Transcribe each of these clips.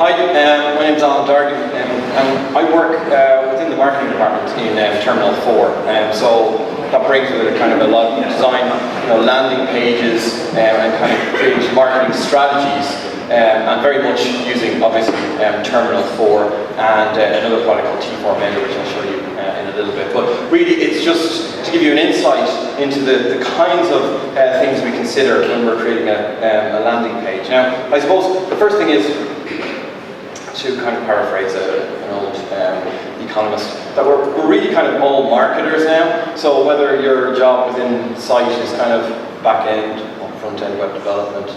Hi, my name's Alan Dargan, and I work within the marketing department in Terminalfour. So that brings with it kind of a lot of design, landing pages, and kind of creating marketing strategies, and very much using obviously Terminalfour and another product called T4 Mailer, which I'll show you in a little bit. But really, it's just to give you an insight into the kinds of things we consider when we're creating a landing page. Now, I suppose the first thing is, to kind of paraphrase an old economist, that we're really kind of all marketers now. So whether your job within site is kind of back-end or front-end web development,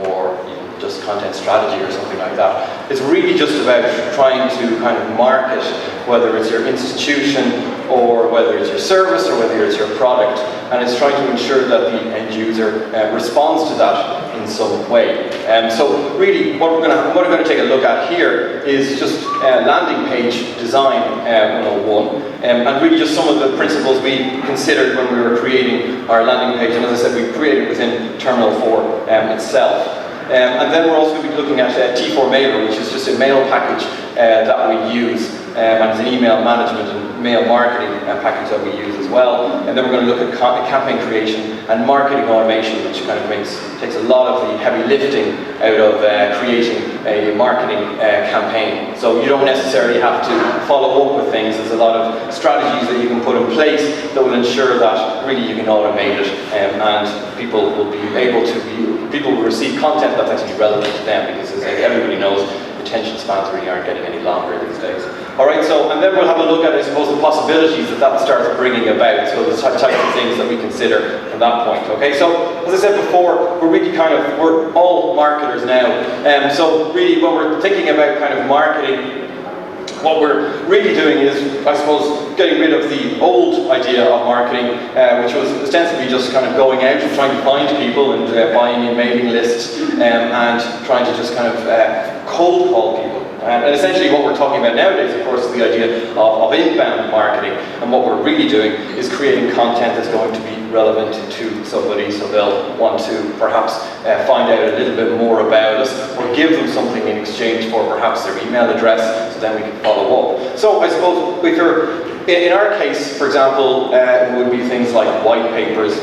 or even just content strategy or something like that, it's really just about trying to kind of market, whether it's your institution or whether it's your service or whether it's your product, and it's trying to ensure that the end user responds to that in some way. So really, what we're going to take a look at here is just landing page design 101, and really just some of the principles we considered when we were creating our landing page. And as I said, we created within Terminalfour itself. And then we're also going to be looking at T4 Mailer, which is just a mail package that we use, and it's an email management and mail marketing package that we use as well. And then we're going to look at campaign creation and marketing automation, which kind of takes a lot of the heavy lifting out of creating a marketing campaign. So you don't necessarily have to follow up with things. There's a lot of strategies that you can put in place that will ensure that really you can automate it, and people will receive content that's actually relevant to them, because as everybody knows, attention spans really aren't getting any longer these days. Alright, and then we'll have a look at, I suppose, the possibilities that starts bringing about, so the types of things that we consider from that point. Okay, so as I said before, we're all marketers now, so really when we're thinking about kind of marketing, what we're really doing is, I suppose, getting rid of the old idea of marketing, which was ostensibly just kind of going out and trying to find people and buying in mailing lists, and trying to just kind of cold call people. And essentially what we're talking about nowadays, of course, is the idea of inbound marketing. And what we're really doing is creating content that's going to be relevant to somebody, so they'll want to perhaps find out a little bit more about us, or give them something in exchange for perhaps their email address, so then we can follow up. So I suppose if in our case, for example, it would be things like white papers,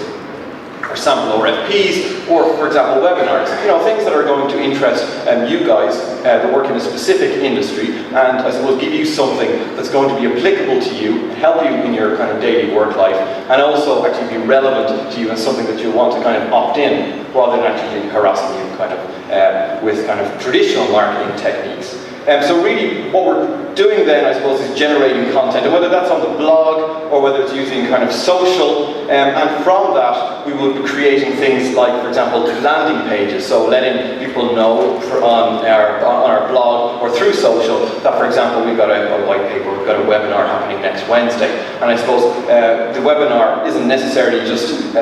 or sample RFPs, or for example webinars, things that are going to interest you guys that work in a specific industry, and I suppose give you something that's going to be applicable to you, help you in your kind of daily work life, and also actually be relevant to you and something that you want to kind of opt in, rather than actually harassing you kind of with kind of traditional marketing techniques. So really what we're doing then, I suppose, is generating content, and whether that's on the blog or whether it's using kind of social, and from that we will be creating things like, for example, landing pages, so letting people know on our blog or through social that, for example, we've got a white paper, we've got a webinar happening next Wednesday, and I suppose the webinar isn't necessarily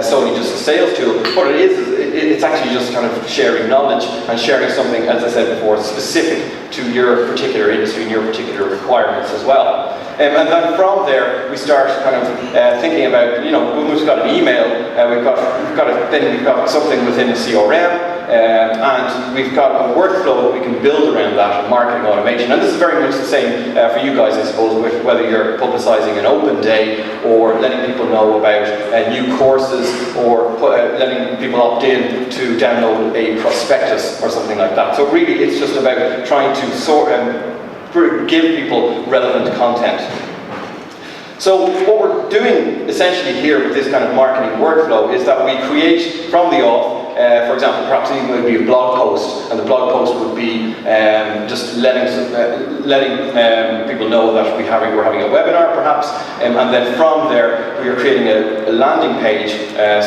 solely just a sales tool. What it is it's actually just kind of sharing knowledge and sharing something, as I said before, specific to your particular industry and your particular requirements as well. And then from there, we start kind of thinking about, when we've got an email, we've got something within the CRM, and we've got a workflow that we can build around that, marketing automation. And this is very much the same for you guys, I suppose, with whether you're publicizing an open day, or letting people know about new courses, or letting people opt in to download a prospectus or something like that. So really, it's just about trying to give people relevant content. So what we're doing essentially here with this kind of marketing workflow is that we create from the off, for example, perhaps it would be a blog post, and the blog post would be just letting people know that we're having a webinar, perhaps, and then from there we are creating a landing page.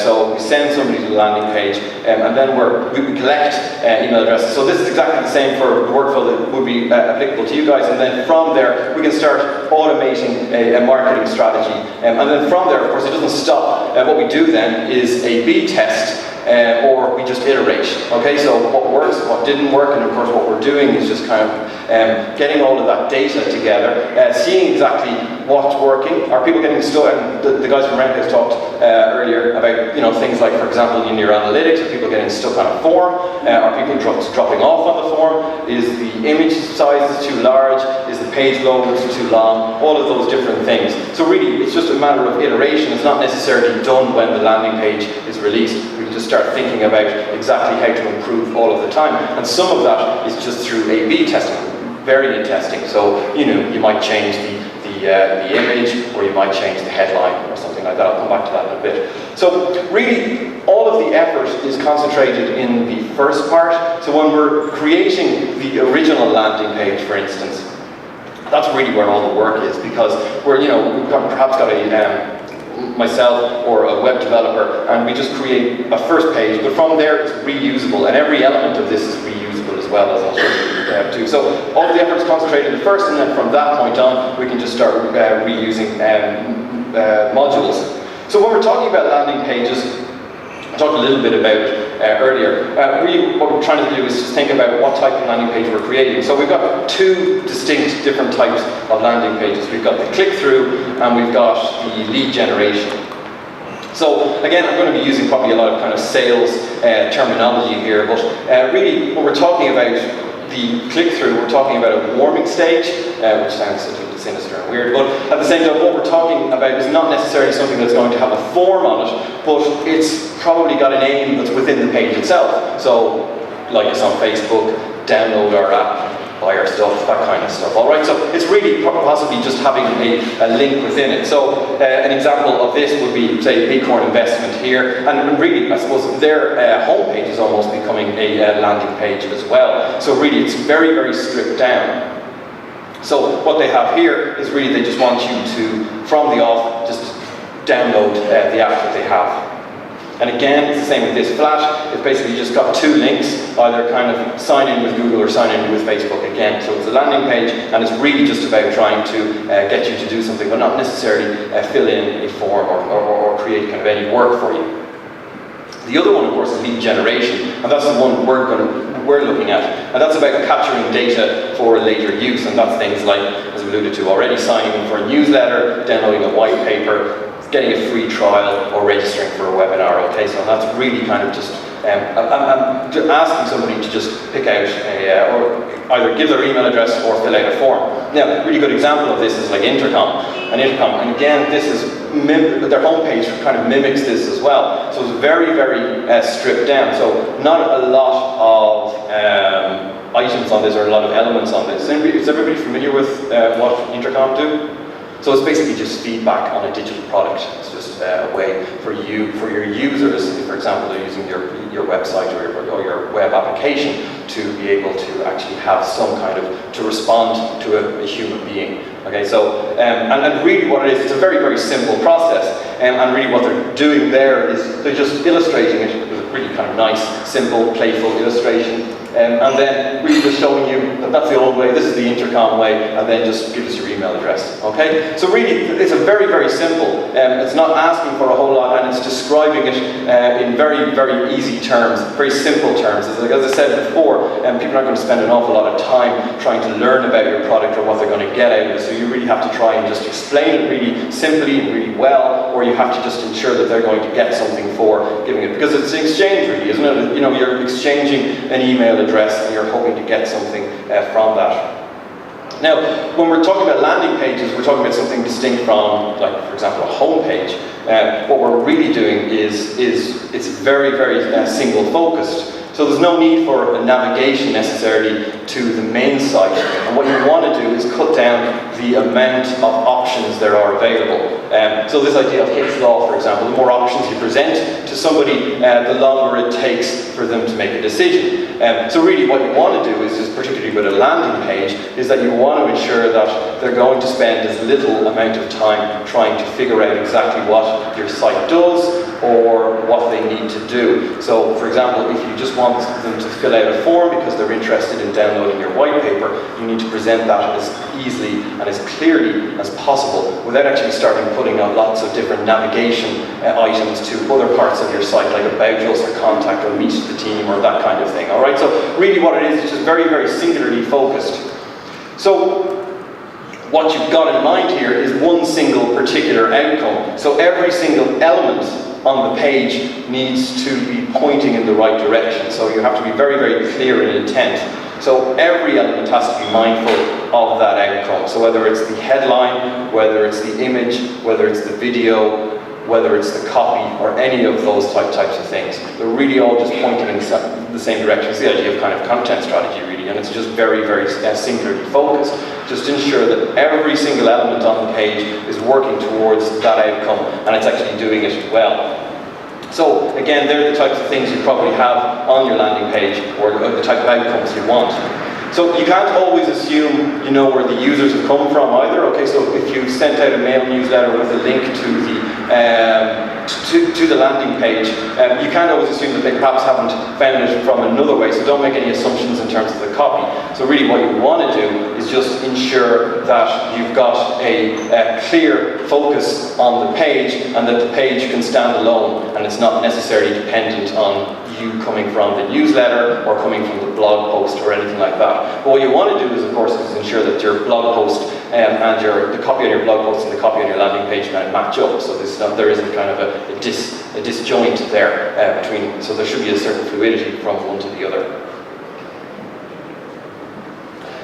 So we send somebody to the landing page, and then we collect email addresses. So this is exactly the same for the workflow that would be applicable to you guys, and then from there we can start automating a marketing strategy, and then from there, of course, it doesn't stop. What we do then is a B test or we just iterate. Okay, so what works, what didn't work, and of course what we're doing is just kind of getting all of that data together, seeing exactly what's working. Are people getting stuck? And the guys from Renke talked earlier about, you know, things like, for example, in your analytics, are people getting stuck on a form? Are people dropping off on the form? Is the image size too large? Is the page load too long? All of those different things. So really, it's just a matter of iteration. It's not necessarily done when the landing page is released. We can just start thinking about exactly how to improve all of the time. And some of that is just through A/B testing, variant testing. So, you know, you might change the image, or you might change the headline or something like that. I'll come back to that in a bit. So really, all of the effort is concentrated in the first part. So when we're creating the original landing page, for instance, that's really where all the work is, because we're, you know, we've perhaps got a myself or a web developer, and we just create a first page, but from there it's reusable, and every element of this is reusable as well, as I'll show you too. So all the effort is concentrated in the first, and then from that point on we can just start reusing modules. So when we're talking about landing pages, I talked a little bit about it earlier. Really, what we're trying to do is just think about what type of landing page we're creating. So we've got two distinct different types of landing pages. We've got the click-through, and we've got the lead generation. So again, I'm going to be using probably a lot of kind of sales terminology here, but really, when we're talking about the click-through, we're talking about a warming stage, which sounds a little bit sinister and weird, but at the same time, what we're talking about is not necessarily something that's going to have a form on it, but it's probably got a name that's within the page itself. So, like us on Facebook, download our app, buy our stuff, that kind of stuff. All right, so it's really possibly just having a link within it. So an example of this would be, say, Bighorn Investment here, and really, I suppose their homepage is almost becoming a landing page as well. So really, it's very, very stripped down. So what they have here is really they just want you to, from the off, just download the app that they have. And again, it's the same with this Flash. It's basically just got two links, either kind of sign in with Google or sign in with Facebook again. So it's a landing page, and it's really just about trying to get you to do something, but not necessarily fill in a form or create kind of any work for you. The other one, of course, is lead generation, and that's the one we're looking at. And that's about capturing data for later use, and that's things like, as we alluded to already, signing in for a newsletter, downloading a white paper, getting a free trial, or registering for a webinar. Okay, so that's really kind of just asking somebody to just pick out or either give their email address or fill out a form. Now, a really good example of this is like Intercom. And again, this is their homepage kind of mimics this as well. So it's very, very stripped down. So not a lot of items on this, or a lot of elements on this. Is everybody familiar with what Intercom do? So it's basically just feedback on a digital product. It's just a way for your users, if, for example, they're using your website or your web application, to be able to actually have some kind of, to respond to a human being. Okay, so, and really what it is, it's a very, very simple process. And really what they're doing there is they're just illustrating it with a really kind of nice, simple, playful illustration. And then really just showing you that that's the old way, this is the Intercom way, and then just give us your email address, okay? So really, it's a very, very simple. It's not asking for a whole lot, and it's describing it in very, very easy terms, very simple terms. As I said before, people aren't going to spend an awful lot of time trying to learn about your product or what they're going to get out of it, so you really have to try and just explain it really simply and really well, or you have to just ensure that they're going to get something for giving it, because it's an exchange really, isn't it? You know, you're exchanging an email address and you're hoping to get something from that. Now, when we're talking about landing pages, we're talking about something distinct from, like, for example, a home page. What we're really doing is it's very, very single focused. So there's no need for a navigation necessarily to the main site. And what you want to do is cut down the amount of options there are available. So this idea of Hicks law, for example, the more options you present to somebody, the longer it takes for them to make a decision. So really what you want to do is, just particularly with a landing page, is that you want to ensure that they're going to spend as little amount of time trying to figure out exactly what your site does or what they need to do. So for example, if you just want want them to fill out a form because they're interested in downloading your white paper, you need to present that as easily and as clearly as possible without actually starting putting out lots of different navigation items to other parts of your site, like about us or contact or meet the team or that kind of thing. All right, so really what it is just very, very singularly focused. So what you've got in mind here is one single particular outcome. So every single element on the page needs to be pointing in the right direction. So you have to be very, very clear in intent. So every element has to be mindful of that outcome. So whether it's the headline, whether it's the image, whether it's the video, whether it's the copy, or any of those types of things, they're really all just pointing in the same direction. It's the idea of kind of content strategy, really, and it's just very, very singularly focused. Just ensure that every single element on the page is working towards that outcome, and it's actually doing it well. So again, they're the types of things you probably have on your landing page, or the type of outcomes you want. So you can't always assume you know where the users have come from either. Okay, so if you sent out a mail newsletter with a link to the landing page, you can't always assume that they perhaps haven't found it from another way, so don't make any assumptions in terms of the copy. So really what you want to do is just ensure that you've got a clear focus on the page, and that the page can stand alone and it's not necessarily dependent on you coming from the newsletter or coming from the blog post or anything like that. But what you want to do is, of course, is ensure that your blog post and the copy on your blog post and the copy on your landing page kind of match up, so there isn't kind of a disjoint there between, so there should be a certain fluidity from one to the other.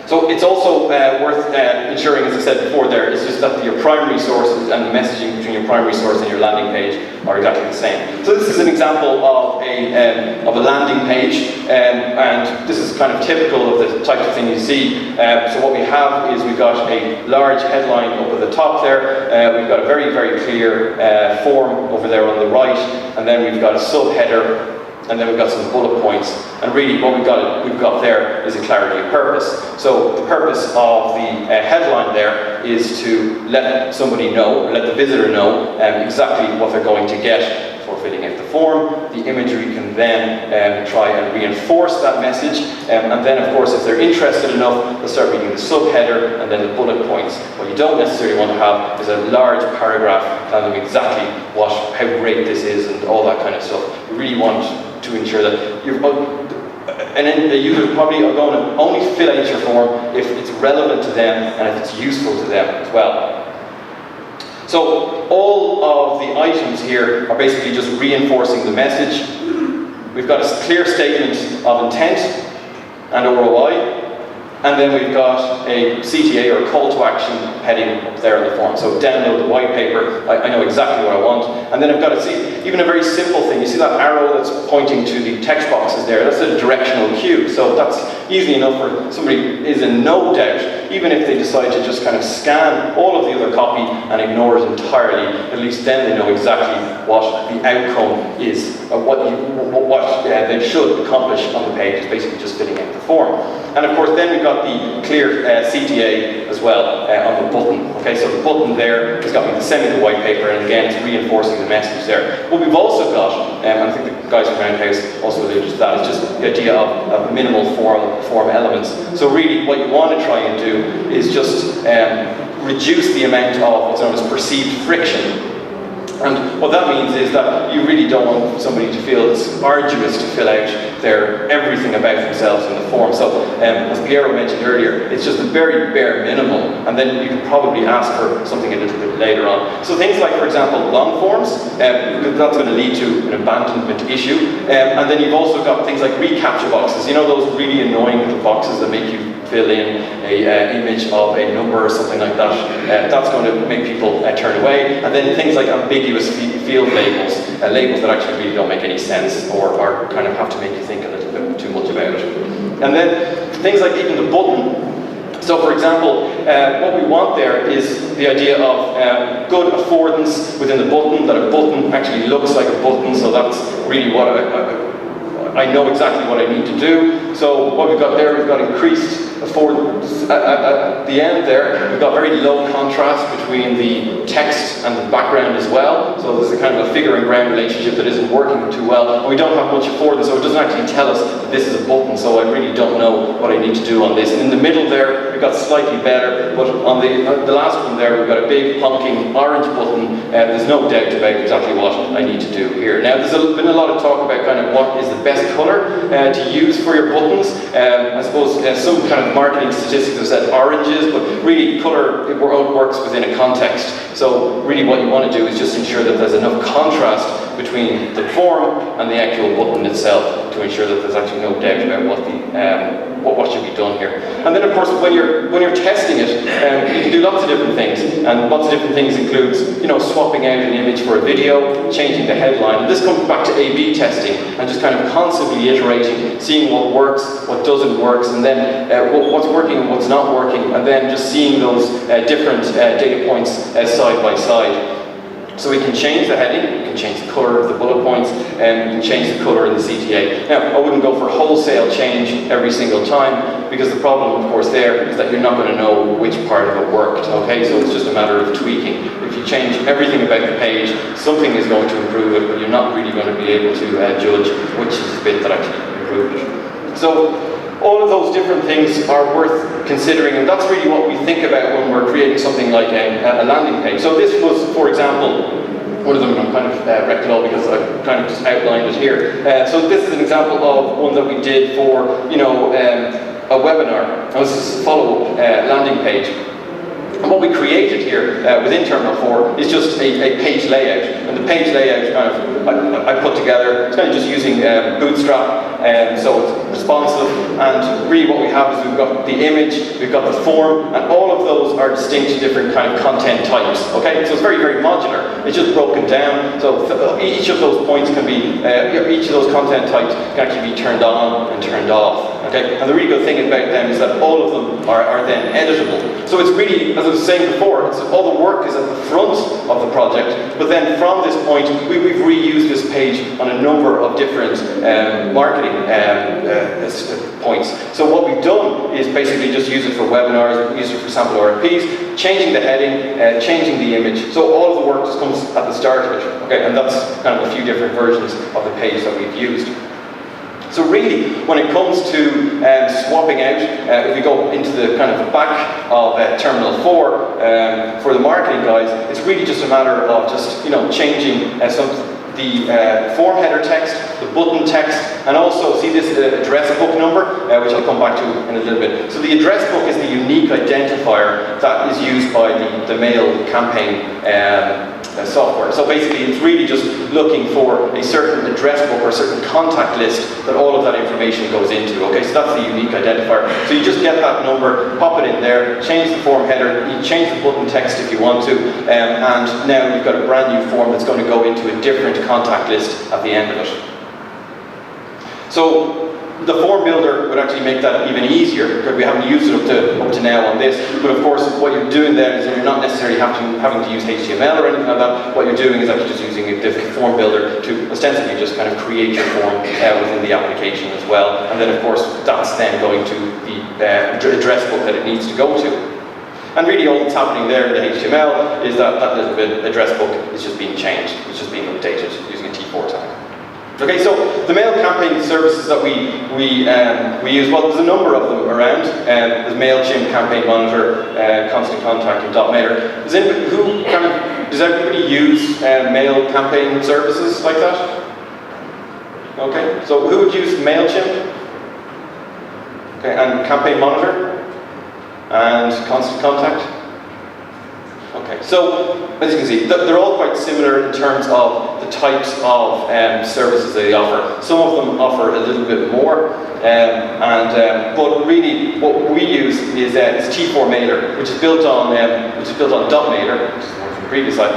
So it's also worth ensuring, as I said before there, is just that your primary sources and the messaging between your primary source and your landing page are exactly the same. So this is an example of a landing page, and this is kind of typical of the type of thing you see. So what we have is we've got a large headline up at the top there, we've got a very, very clear form over there on the right, and then we've got a subheader, and then we've got some bullet points. And really what we've got there is a clarity of purpose. So the purpose of the headline there is to let somebody know, or let the visitor know exactly what they're going to get for filling out the form. The imagery can then try and reinforce that message. And then of course if they're interested enough, they'll start reading the subheader and then the bullet points. What you don't necessarily want to have is a large paragraph telling them exactly how great this is and all that kind of stuff. You really want to ensure that the user probably are going to only fill out your form if it's relevant to them and if it's useful to them as well. So all of the items here are basically just reinforcing the message. We've got a clear statement of intent and ROI, and then we've got a CTA or call to action heading up there in the form. So download the white paper, I know exactly what I want. And then I've got to see, even a very simple thing, you see that arrow that's pointing to the text boxes there, that's a directional cue. So that's easy enough for somebody is in no doubt, even if they decide to just kind of scan all of the other copy and ignore it entirely, at least then they know exactly what the outcome is, what they should accomplish on the page, is basically just filling out the form. And of course then we've got the clear CTA as well on the button. Okay, so the button there has got me sending the white paper, and again it's reinforcing the message there. What we've also got, and I think the guys from Roundhouse also alluded to that, is just the idea of minimal form elements. So really what you want to try and do is just reduce the amount of what's known as perceived friction. And what that means is that you really don't want somebody to feel it's arduous to fill out everything about themselves in the form. So as Piero mentioned earlier, it's just a very bare minimum, and then you can probably ask for something a little bit later on. So things like, for example, long forms, that's going to lead to an abandonment issue. And then you've also got things like reCAPTCHA boxes, you know, those really annoying little boxes that make you fill in an image of a number or something like that. That's going to make people turn away. And then things like ambiguous field labels, labels that actually really don't make any sense or kind of have to make you think a little bit too much about it. And then things like even the button. So for example, what we want there is the idea of good affordance within the button, that a button actually looks like a button, so that's really what I know exactly what I need to do. So what we've got there, we've got increased affordance. At the end there, we've got very low contrast between the text and the background as well. So there's a kind of a figure and ground relationship that isn't working too well. And we don't have much affordance, so it doesn't actually tell us that this is a button, so I really don't know what I need to do on this. And in the middle there, we've got slightly better, but on the last one there, we've got a big honking orange button. There's no doubt about exactly what I need to do here. Now, there's been a lot of talk about kind of what is the best colour to use for your buttons. I suppose some kind of marketing statistics have said oranges, but really colour, it works within a context. So really what you want to do is just ensure that there's enough contrast between the form and the actual button itself to ensure that there's actually no doubt about what should be done here. And then of course when you're testing it, you can do lots of different things, and lots of different things includes, you know, swapping out an image for a video, changing the headline. And this comes back to A/B testing and just kind of constantly iterating, seeing what works, what doesn't work, and then what's working and what's not working, and then just seeing those different data points side by side. So we can change the heading, we can change the colour of the bullet points, and we can change the colour in the CTA. Now, I wouldn't go for wholesale change every single time, because the problem, of course, there is that you're not going to know which part of it worked, okay? So it's just a matter of tweaking. If you change everything about the page, something is going to improve it, but you're not really going to be able to judge which is the bit that actually improved it. So, all of those different things are worth considering, and that's really what we think about when we're creating something like a landing page. So this was, for example, one of them I'm kind of wrecked it all because I've kind of just outlined it here. So this is an example of one that we did for, you know, a webinar. This is a follow-up landing page. And what we created here within Terminalfour is just a page layout. And the page layout kind of I put together, it's kind of just using Bootstrap, so it's responsive. And really what we have is we've got the image, we've got the form, and all of those are distinct different kind of content types. Okay, so it's very, very modular. It's just broken down. So each of those points can be, each of those content types can actually be turned on and turned off. Okay, and the really good thing about them is that all of them are then editable. So it's really, as I was saying before, all the work is at the front of the project, but then from this point, we've reused this page on a number of different marketing points. So what we've done is basically just use it for webinars, use it for sample RFPs, changing the heading, changing the image. So all of the work just comes at the start of it. Okay, and that's kind of a few different versions of the page that we've used. So really, when it comes to swapping out, if we go into the kind of back of Terminalfour for the marketing guys, it's really just a matter of just, you know, changing the form header text, the button text, and also see this address book number, which I'll come back to in a little bit. So the address book is the unique identifier that is used by the mail campaign software. So basically it's really just looking for a certain address book or a certain contact list that all of that information goes into. Okay, so that's the unique identifier. So you just get that number, pop it in there, change the form header, you change the button text if you want to, and now you've got a brand new form that's going to go into a different contact list at the end of it. So the form builder would actually make that even easier, because we haven't used it up to now on this. But of course, what you're doing there is that you're not necessarily having to use HTML or anything like that. What you're doing is actually just using the form builder to ostensibly just kind of create your form within the application as well. And then of course, that's then going to the address book that it needs to go to. And really all that's happening there in the HTML is that that little bit address book is just being changed. It's just being updated using a T4 tag. Okay, so the mail campaign services that we use, well, there's a number of them around. There's MailChimp, Campaign Monitor, Constant Contact, and DotMailer. Does everybody use mail campaign services like that? Okay, so who would use MailChimp? Okay, and Campaign Monitor? And Constant Contact? Okay, so as you can see, they're all quite similar in terms of the types of services they offer. Some of them offer a little bit more, but really what we use is T4 Mailer, which is built on DotMailer, which is the one from the previous slide,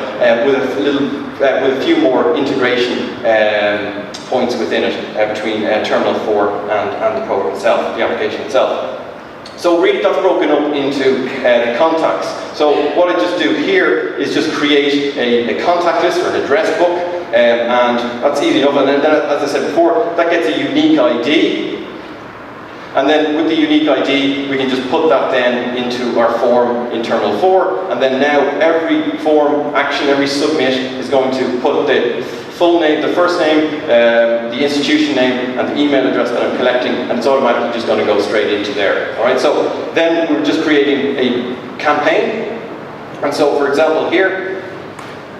with a few more integration points within it between Terminalfour and the program itself, the application itself. So really that's broken up into the contacts. So what I just do here is just create a contact list or an address book, and that's easy enough. And then as I said before, that gets a unique ID. And then with the unique ID, we can just put that then into our form in Terminalfour, and then now every form action, every submit is going to put the full name, the first name, the institution name, and the email address that I'm collecting, and it's automatically just going to go straight into there. All right, so then we're just creating a campaign. And so, for example, here,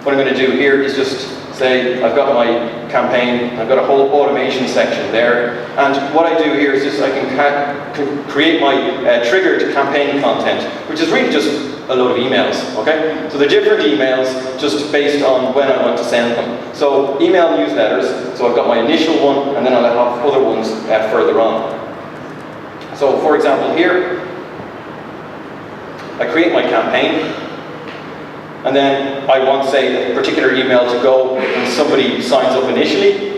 what I'm going to do here is just say I've got my campaign, I've got a whole automation section there, and what I do here is just I can create my triggered campaign content, which is really just a load of emails, okay? So they're different emails just based on when I want to send them. So email newsletters, so I've got my initial one, and then I'll have other ones further on. So for example here, I create my campaign, and then I want, say, a particular email to go when somebody signs up initially.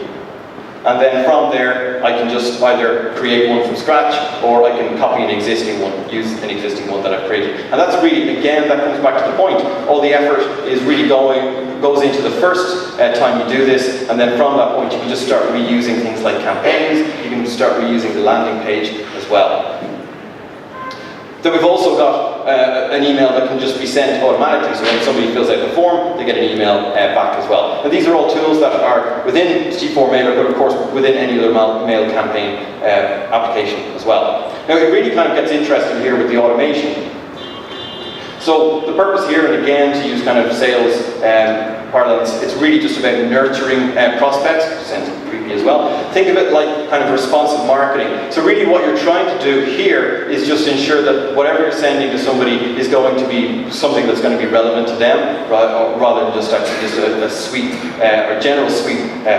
And then from there, I can just either create one from scratch, or I can copy an existing one, use an existing one that I've created. And that's really, again, that comes back to the point. All the effort is really goes into the first time you do this, and then from that point, you can just start reusing things like campaigns. You can start reusing the landing page as well. Then we've also got an email that can just be sent automatically, so when somebody fills out the form, they get an email back as well. And these are all tools that are within G4 Mailer, but of course within any other mail campaign application as well. Now it really kind of gets interesting here with the automation. So the purpose here, and again to use kind of sales parlance, it's really just about nurturing prospects, sounds creepy as well. Think of it like kind of responsive marketing. So really what you're trying to do here is just ensure that whatever you're sending to somebody is going to be something that's going to be relevant to them, rather than just actually just a sweep or general sweep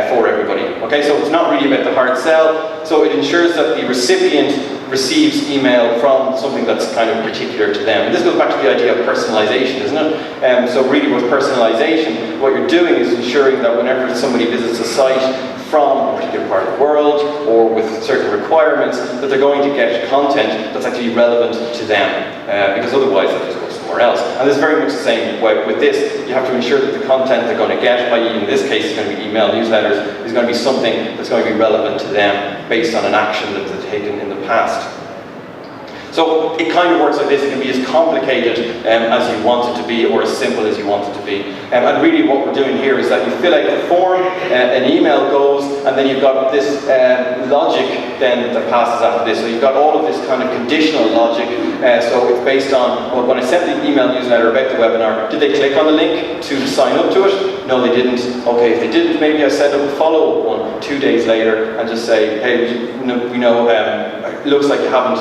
for everybody. Okay, so it's not really about the hard sell. So it ensures that the recipient receives email from something that's kind of particular to them. And this goes back to the idea of personalization, isn't it? So really with personalization, what you're doing is ensuring that whenever somebody visits a site from a particular part of the world or with certain requirements, that they're going to get content that's actually relevant to them, because otherwise they'll just go somewhere else. And it's very much the same with this. You have to ensure that the content they're going to get, i.e. in this case it's going to be email newsletters, is going to be something that's going to be relevant to them based on an action that they've taken in the past. So it kind of works like this. It can be as complicated as you want it to be, or as simple as you want it to be. And really what we're doing here is that you fill out the form, an email goes, and then you've got this logic then that passes after this. So you've got all of this kind of conditional logic. So it's based on, well, when I sent the email newsletter about the webinar, did they click on the link to sign up to it? No, they didn't. Okay, if they didn't, maybe I set up a follow-up one 2 days later and just say, hey, we know it looks like you haven't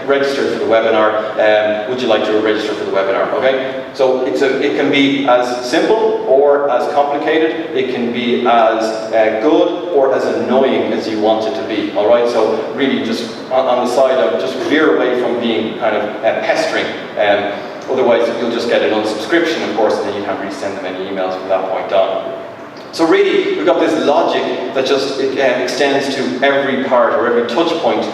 registered for the webinar. Would you like to register for the webinar? Okay, so it can be as simple or as complicated. It can be as good or as annoying as you want it to be. All right, so really just on the side of just veer away from being kind of pestering. Otherwise, you'll just get an unsubscription, of course, and then you can't really send them any emails from that point on. So really, we've got this logic that just extends to every part or every touch point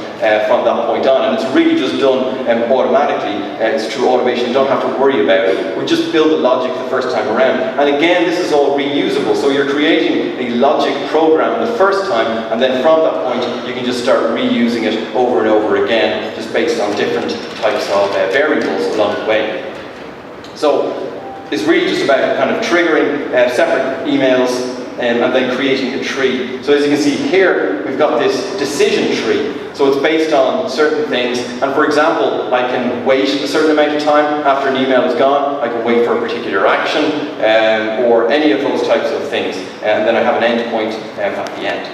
from that point on, and it's really just done automatically. It's through automation. You don't have to worry about it. We just build the logic the first time around. And again, this is all reusable. So you're creating a logic program the first time, and then from that point, you can just start reusing it over and over again, just based on different types of variables along the way. So it's really just about kind of triggering separate emails and then creating a tree. So as you can see here, we've got this decision tree. So it's based on certain things. And for example, I can wait a certain amount of time after an email is gone. I can wait for a particular action or any of those types of things. And then I have an endpoint at the end.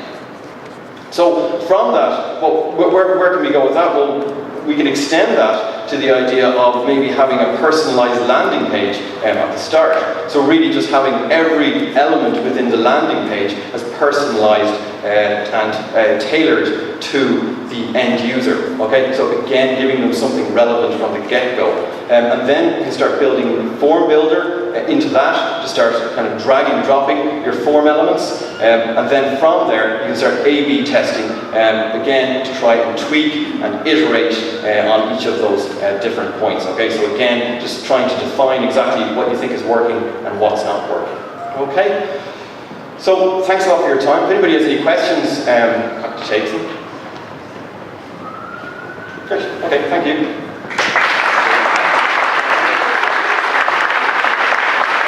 So from that, well, where can we go with that? Well, we can extend that to the idea of maybe having a personalized landing page at the start. So really just having every element within the landing page as personalized and tailored to the end user. Okay, so again, giving them something relevant from the get-go. And then you can start building form builder into that to start kind of dragging and dropping your form elements. And then from there, you can start A/B testing, again, to try and tweak and iterate on each of those different points. Okay, so again, just trying to define exactly what you think is working and what's not working. Okay, so thanks a lot for your time. If anybody has any questions, happy to take them. Great. Okay, thank you.